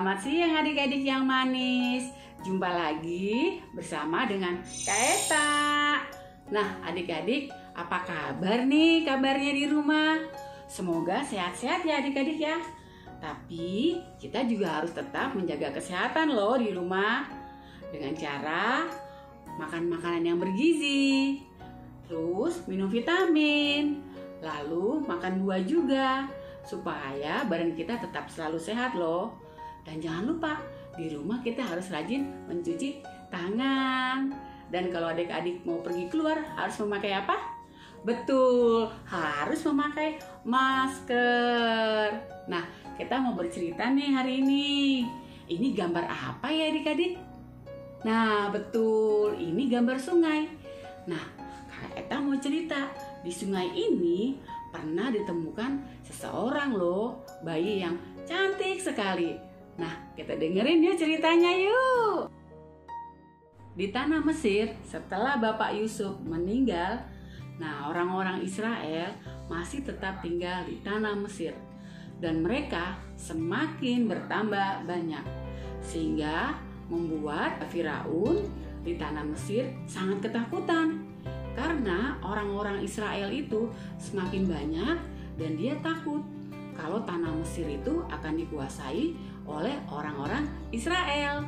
Selamat siang adik-adik yang manis. Jumpa lagi bersama dengan Kak Eta. Nah adik-adik, apa kabar nih kabarnya di rumah? Semoga sehat-sehat ya adik-adik ya. Tapi kita juga harus tetap menjaga kesehatan loh di rumah. Dengan cara makan makanan yang bergizi. Terus minum vitamin. Lalu makan buah juga. Supaya badan kita tetap selalu sehat loh. Dan jangan lupa, di rumah kita harus rajin mencuci tangan. Dan kalau adik-adik mau pergi keluar, harus memakai apa? Betul, harus memakai masker. Nah, kita mau bercerita nih hari ini. Ini gambar apa ya adik-adik? Nah, betul, ini gambar sungai. Nah, Kak Eta mau cerita, di sungai ini pernah ditemukan seseorang loh, bayi yang cantik sekali. Nah, kita dengerin ya ceritanya yuk. Di tanah Mesir, setelah Bapak Yusuf meninggal, nah orang-orang Israel masih tetap tinggal di tanah Mesir. Dan mereka semakin bertambah banyak. Sehingga membuat Firaun di tanah Mesir sangat ketakutan. Karena orang-orang Israel itu semakin banyak dan dia takut kalau tanah Mesir itu akan dikuasai oleh orang-orang Israel.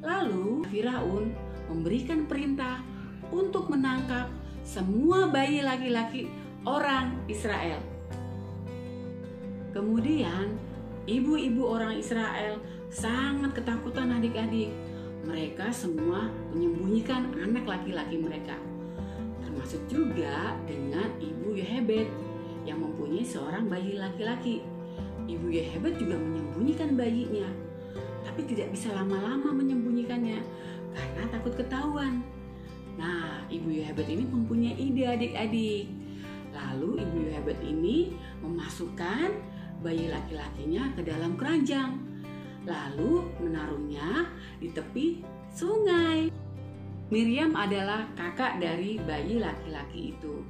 Lalu Firaun memberikan perintah untuk menangkap semua bayi laki-laki orang Israel. Kemudian ibu-ibu orang Israel sangat ketakutan adik-adik. Mereka semua menyembunyikan anak laki-laki mereka. Termasuk juga dengan ibu Yohebed yang mempunyai seorang bayi laki-laki. Ibu Yohebed juga menyembunyikan bayinya, tapi tidak bisa lama-lama menyembunyikannya karena takut ketahuan. Nah, ibu Yohebed ini mempunyai ide adik-adik. Lalu ibu Yohebed ini memasukkan bayi laki-lakinya ke dalam keranjang, lalu menaruhnya di tepi sungai. Miriam adalah kakak dari bayi laki-laki itu.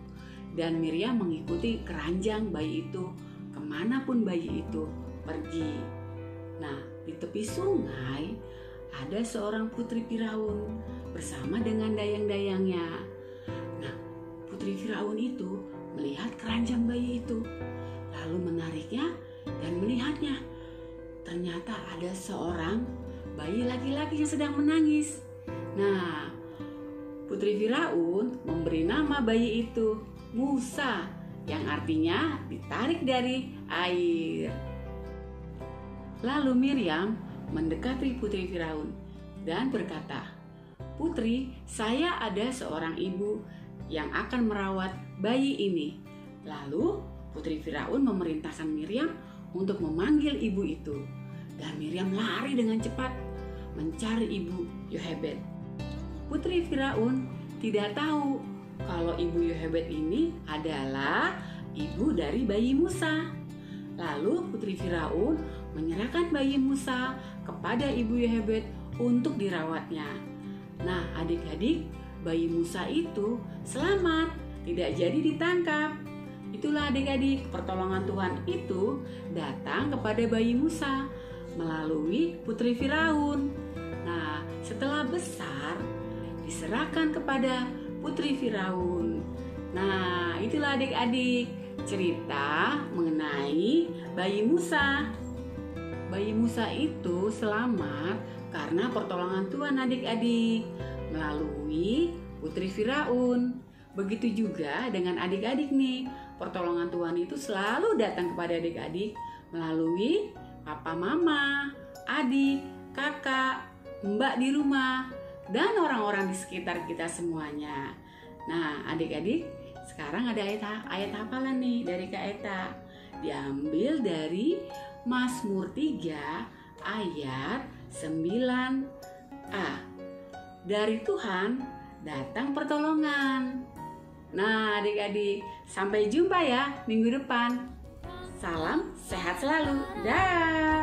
Dan Miriam mengikuti keranjang bayi itu kemanapun bayi itu pergi. Nah, di tepi sungai ada seorang putri Firaun bersama dengan dayang-dayangnya. Nah, putri Firaun itu melihat keranjang bayi itu, lalu menariknya dan melihatnya. Ternyata ada seorang bayi laki-laki yang sedang menangis. Nah, putri Firaun memberi nama bayi itu Musa, yang artinya ditarik dari air. Lalu Miriam mendekati putri Firaun dan berkata, "Putri, saya ada seorang ibu yang akan merawat bayi ini." Lalu putri Firaun memerintahkan Miriam untuk memanggil ibu itu. Dan Miriam lari dengan cepat mencari ibu Yohebed. Putri Firaun tidak tahu kalau ibu Yohebed ini adalah ibu dari bayi Musa. Lalu putri Firaun menyerahkan bayi Musa kepada ibu Yohebed untuk dirawatnya. Nah adik-adik, bayi Musa itu selamat, tidak jadi ditangkap. Itulah adik-adik, pertolongan Tuhan itu datang kepada bayi Musa melalui putri Firaun. Nah setelah besar diserahkan kepada putri Firaun. Nah, itulah adik-adik cerita mengenai bayi Musa. Bayi Musa itu selamat karena pertolongan Tuhan adik-adik melalui putri Firaun. Begitu juga dengan adik-adik nih. Pertolongan Tuhan itu selalu datang kepada adik-adik melalui papa mama, adik, kakak, mbak di rumah, dan orang-orang di sekitar kita semuanya. Nah adik-adik, sekarang ada ayat hafalan nih dari Kak Eta. Diambil dari Mazmur 3 ayat 9a. Dari Tuhan datang pertolongan. Nah adik-adik, sampai jumpa ya minggu depan. Salam sehat selalu. Dah.